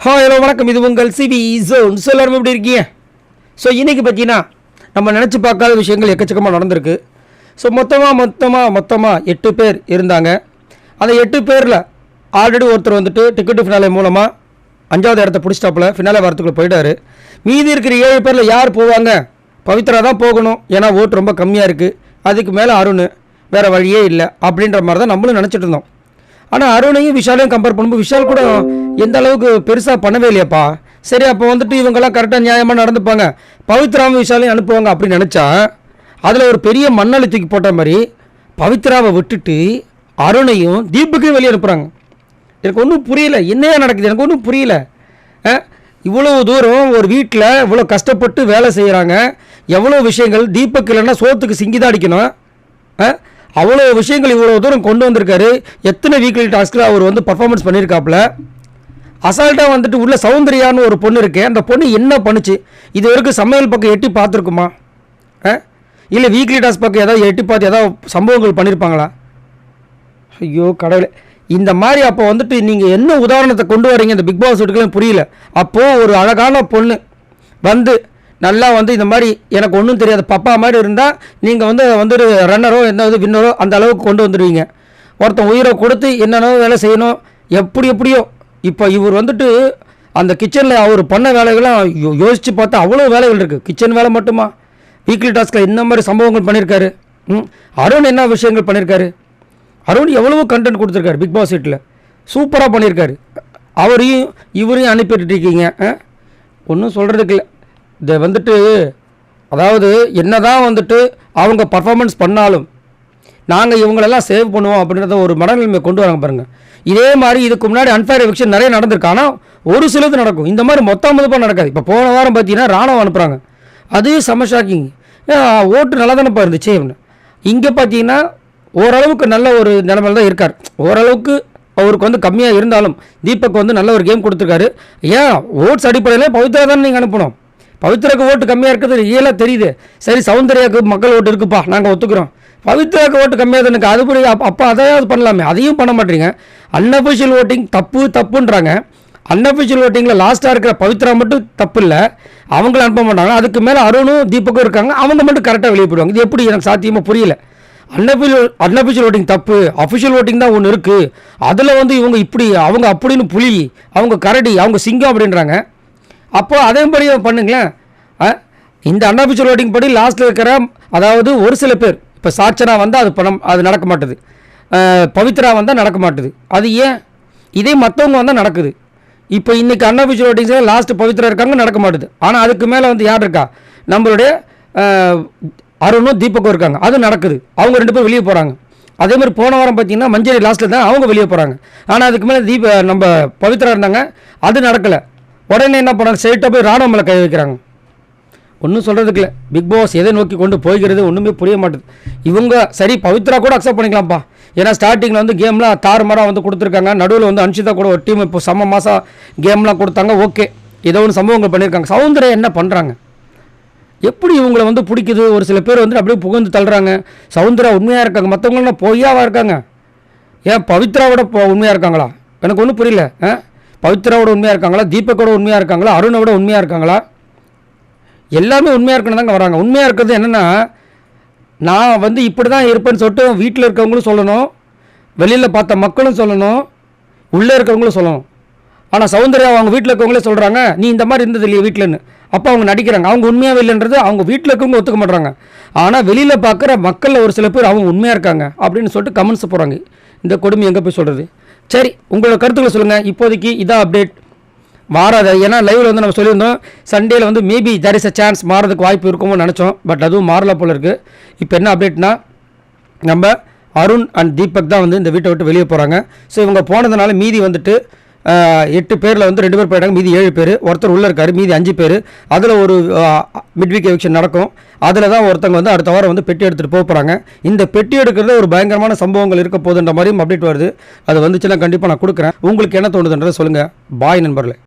Hello வணக்கம். இது உங்கள் சிவி ஜோன். எல்லாரும் எப்படி இருக்கீங்க? ஸோ இன்றைக்கி பார்த்தீங்கன்னா நம்ம நினச்சி பார்க்காத விஷயங்கள் எக்கச்சக்கமாக நடந்திருக்கு. ஸோ மொத்தமாக 8 பேர் இருந்தாங்க. அந்த 8 பேரில் ஆல்ரெடி ஒருத்தர் வந்துட்டு டிக்கெட்டு ஃபினாலே மூலமாக 5வது இடத்த பிடிச்சிட்டாப்புல ஃபினாலே வரத்துக்குள்ளே போயிட்டார். மீதி இருக்கிற 7 பேரில் யார் போவாங்க? பவித்ரா தான் போகணும். ஏன்னா ஓட்டு ரொம்ப கம்மியாக இருக்குது. அதுக்கு மேலே அருண், வேறு வழியே இல்லை அப்படின்ற மாதிரி தான் நம்மளும் நினச்சிட்டு இருந்தோம். ஆனால் அருணையும் விஷாலையும் கம்பேர் பண்ணும்போது விஷால் கூட எந்த அளவுக்கு பெருசாக பண்ணவே இல்லையாப்பா. சரி, அப்போ வந்துட்டு இவங்கெல்லாம் கரெக்டாக நியாயமாக நடந்துப்பாங்க, பவித்ராவும் விஷாலையும் அனுப்புவாங்க அப்படின்னு நினச்சா அதில் ஒரு பெரிய மண்ணள்ளி தூக்கி போட்ட மாதிரி பவித்ராவை விட்டுட்டு அருணையும் தீபக்கையும் வெளியே அனுப்புகிறாங்க. எனக்கு ஒன்றும் புரியல, என்னையா நடக்குது எனக்கு ஒன்றும் புரியல. இவ்வளோ தூரம் ஒரு வீட்டில் இவ்வளோ கஷ்டப்பட்டு வேலை செய்கிறாங்க. எவ்வளோ விஷயங்கள் தீபக் இல்லைன்னா சோத்துக்கு சிங்கி தான் அடிக்கணும். அவ்வளோ விஷயங்கள் இவ்வளோ தூரம் கொண்டு வந்திருக்காரு. எத்தனை வீக்லி டாஸ்கில் அவர் வந்து பர்ஃபார்மன்ஸ் பண்ணியிருக்காப்புல. அசால்ட்டாக வந்துட்டு உள்ள சௌந்தர்யான்னு ஒரு பொண்ணு இருக்குது. அந்த பொண்ணு என்ன பண்ணுச்சு? இது வரைக்கும் சமையல் பக்கம் எட்டி பார்த்துருக்குமா? இல்லை வீக்லி டாஸ்க் பக்கம் ஏதாவது எட்டி பார்த்து ஏதாவது சம்பவங்கள் பண்ணியிருப்பாங்களா? ஐயோ கடவுளே, இந்த மாதிரி அப்போ வந்துட்டு நீங்கள் என்ன உதாரணத்தை கொண்டு வரீங்க இந்த பிக் பாஸ் வீட்டுக்குலாம் புரியல. அப்போது ஒரு அழகான பொண்ணு வந்து நல்லா வந்து இந்த மாதிரி எனக்கு ஒன்றும் தெரியாது பப்பா மாதிரி இருந்தால் நீங்கள் வந்து ரன்னரோ என்ன வின்னரோ அந்த அளவுக்கு கொண்டு வந்துடுவீங்க. ஒருத்தன் உயிரை கொடுத்து என்னென்னோ வேலை செய்யணும், எப்படியோ. இப்போ இவர் வந்துட்டு அந்த கிச்சனில் அவர் பண்ண வேலைகள்லாம் யோசித்து பார்த்தா அவ்வளோ வேலைகள் இருக்குது. கிச்சன் வேலை மட்டுமா? வீக்லி டாஸ்கில் இந்த மாதிரி சம்பவங்கள் பண்ணியிருக்காரு. அருண் என்ன விஷயங்கள் பண்ணியிருக்காரு? அருண் எவ்வளவோ கண்டென்ட் கொடுத்துருக்காரு பிக் பாஸ் வீட்டில், சூப்பராக பண்ணியிருக்காரு. அவரையும் இவரையும் அனுப்பிட்டு இருக்கீங்க. ஒன்றும் சொல்கிறதுக்கு இல்லை. இதை வந்துட்டு அதாவது என்ன தான் வந்துட்டு அவங்க பர்ஃபார்மன்ஸ் பண்ணாலும் நாங்கள் இவங்களெல்லாம் சேவ் பண்ணுவோம் அப்படின்றத ஒரு மனநிலைமை கொண்டு வராங்க பாருங்கள். இதே மாதிரி இதுக்கு முன்னாடி அன்ஃபேர் எவிக்ஷன் நிறைய நடந்திருக்கு. ஆனால் ஒரு சிலது நடக்கும், இந்த மாதிரி மொத்தமாக நடக்காது. இப்போ போன வாரம் பார்த்தீங்கன்னா ராணுவம் அனுப்புகிறாங்க, அது செம ஷாக்கிங். ஓட்டு நல்லா தானேப்பா இருந்துச்சு. இங்கே பார்த்தீங்கன்னா ஓரளவுக்கு நல்ல ஒரு நிலைமையில் தான் இருக்கார். ஓரளவுக்கு அவருக்கு வந்து கம்மியாக இருந்தாலும் தீபக் வந்து நல்ல ஒரு கேம் கொடுத்துருக்காரு. ஏன் ஓட்ஸ் அடிப்படையில் பவித்ரா தான் நீங்கள் அனுப்பணும். பவித்ராவுக்கு ஓட்டு கம்மியாக இருக்கிறது ரியலாக தெரியுது. சரி, சௌந்தர்யாவுக்கு மக்கள் ஓட்டு இருக்குப்பா, நாங்கள் ஒத்துக்கிறோம். பவித்ராவுக்கு ஓட்டு கம்மியாக தான் எனக்கு அதுபடி அப்போ அதையாவது பண்ணலாமே, அதையும் பண்ண மாட்டீங்க. அன்அஃபிஷியல் ஓட்டிங் தப்புன்றாங்க. அன்அஃபிஷியல் ஓட்டிங்கில் லாஸ்ட்டாக இருக்கிற பவித்ரா மட்டும் தப்பு இல்லை, அவங்கள அனுப்ப மாட்டாங்க. அதுக்கு மேலே அருணும் தீபக்கும் இருக்காங்க, அவங்க மட்டும் கரெக்டாக வெளியே போயிடுவாங்க. இது எப்படி எனக்கு சாத்தியமாக புரியல. அன்அஃபிஷியல் ஓட்டிங் தப்பு, அஃபிஷியல் ஓட்டிங் தான் ஒன்று இருக்குது. அதில் வந்து இவங்க இப்படி அவங்க அப்படின்னு புலி, அவங்க கரடி, அவங்க சிங்கம் அப்படின்றாங்க. அப்போது அதேபடி பண்ணுங்களேன். இந்த அன்அஃபிஷியல் ஓட்டிங் படி லாஸ்ட்டில் இருக்கிற அதாவது ஒரு சில பேர், இப்போ சாட்சனா வந்தால் அது நடக்க மாட்டுது, பவித்ரா வந்தால் நடக்க மாட்டுது. அது ஏன்? இதே மற்றவங்க வந்தால் நடக்குது. இப்போ இன்றைக்கி அன்அஃபிஷியல் ஓட்டிங்ஸில் லாஸ்ட்டு பவித்ரா இருக்காங்க, நடக்க மாட்டுது. ஆனால் அதுக்கு மேலே வந்து யார் இருக்கா? நம்மளுடைய அருணும் தீபக்கும் இருக்காங்க, அது நடக்குது. அவங்க 2 பேர் வெளியே போகிறாங்க. அதே மாதிரி போன வாரம் பார்த்தீங்கன்னா மஞ்சரி லாஸ்ட்டில் தான் அவங்க வெளியே போகிறாங்க. ஆனால் அதுக்கு மேலே நம்ம பவித்ரா இருந்தாங்க, அது நடக்கலை. உடனே என்ன பண்ணாங்க? ஸ்ட்ரெயிட்டாக போய் ராணுவ மேலே கை வைக்கிறாங்க. ஒன்றும் சொல்கிறதுக்கு இல்லை. பிக் பாஸ் எதை நோக்கி கொண்டு போய்கிறது ஒன்றுமே புரிய மாட்டுது. இவங்க சரி பவித்ரா கூட அக்செப்ட் பண்ணிக்கலாம்ப்பா, ஏன்னா ஸ்டார்டிங்கில் வந்து கேம்லாம் தாறுமாறாக வந்து கொடுத்துருக்காங்க. நடுவில் வந்து அன்ஷிதா கூட ஒரு டீம் இப்போ செம்ம மாதம் கேம்லாம் கொடுத்தாங்க. ஓகே, ஏதோ ஒன்று சம்பவங்கள் பண்ணியிருக்காங்க. சௌந்தர்யா என்ன பண்ணுறாங்க? எப்படி இவங்களை வந்து பிடிக்குது? ஒரு சில பேர் வந்து அப்படியே புகழ்ந்து தள்ளுறாங்க. சௌந்தர்யா உண்மையாக இருக்காங்க, மற்றவங்களாம் பொய்யாவாக இருக்காங்க. ஏன் பவித்ராவோட உண்மையாக இருக்காங்களா? எனக்கு ஒன்றும் புரியல. பவித்ராவோட உண்மையாக இருக்காங்களா? தீபக்கோட உண்மையாக இருக்காங்களா? அருணோட உண்மையாக இருக்காங்களா? எல்லாமே உண்மையாக இருக்கணும் தாங்க வராங்க. உண்மையாக இருக்கிறது என்னென்னா, நான் வந்து இப்படி தான் இருப்பேன்னு சொல்லிட்டு வீட்டில் இருக்கவங்களும் சொல்லணும், வெளியில் பார்த்த மக்களும் சொல்லணும், உள்ளே இருக்கிறவங்களும் சொல்லணும். ஆனால் சௌந்தர்யா அவங்க வீட்டில் இருக்கவங்களே சொல்கிறாங்க, நீ இந்த மாதிரி இருந்தது இல்லையா வீட்டில்னு. அப்போ அவங்க நடிக்கிறாங்க. அவங்க உண்மையாக இல்லைன்றது அவங்க வீட்டில் இருக்கவங்க ஒத்துக்க மாட்டுறாங்க. ஆனால் வெளியில் பார்க்குற மக்களில் ஒரு சில பேர் அவங்க உண்மையாக இருக்காங்க அப்படின்னு சொல்லிட்டு கமெண்ட்ஸ் போகிறாங்க. இந்த கொடுமை எங்கே போய் சொல்கிறது? சரி, உங்களோட கருத்துக்களை சொல்லுங்கள். இப்போதைக்கு இதான் அப்டேட். மாறாத, ஏன்னா லைவில் வந்து நம்ம சொல்லியிருந்தோம் சண்டேயில் வந்து maybe there is a chance மாறதுக்கு வாய்ப்பு இருக்குமோ நினச்சோம். பட் அதுவும் மாறல போல் இருக்குது. இப்போ என்ன அப்டேட்னா, நம்ம அருண் அண்ட் தீபக் தான் வந்து இந்த வீட்டை விட்டு வெளியே போகிறாங்க. ஸோ இவங்க போனதுனால மீதி வந்துட்டு 8 பேரில் வந்து 2 பேர் போயிட்டாங்க, மீதி 7 பேர். ஒருத்தர் உள்ளே இருக்கார், மீதி 5 பேர். அதில் ஒரு மிட்வீக் எவிக்ஷன் நடக்கும். அதில் தான் ஒருத்தவங்க வந்து அடுத்த வாரம் வந்து பெட்டி எடுத்துகிட்டு போக போகிறாங்க. இந்த பெட்டி எடுக்கிறது ஒரு பயங்கரமான சம்பவங்கள் இருக்க போதுன்ற மாதிரியும் அப்டேட் வருது. அது வந்துச்சுன்னா கண்டிப்பாக நான் கொடுக்குறேன். உங்களுக்கு என்ன தோணுதுன்றதை சொல்லுங்கள். பாய் நண்பர்களே.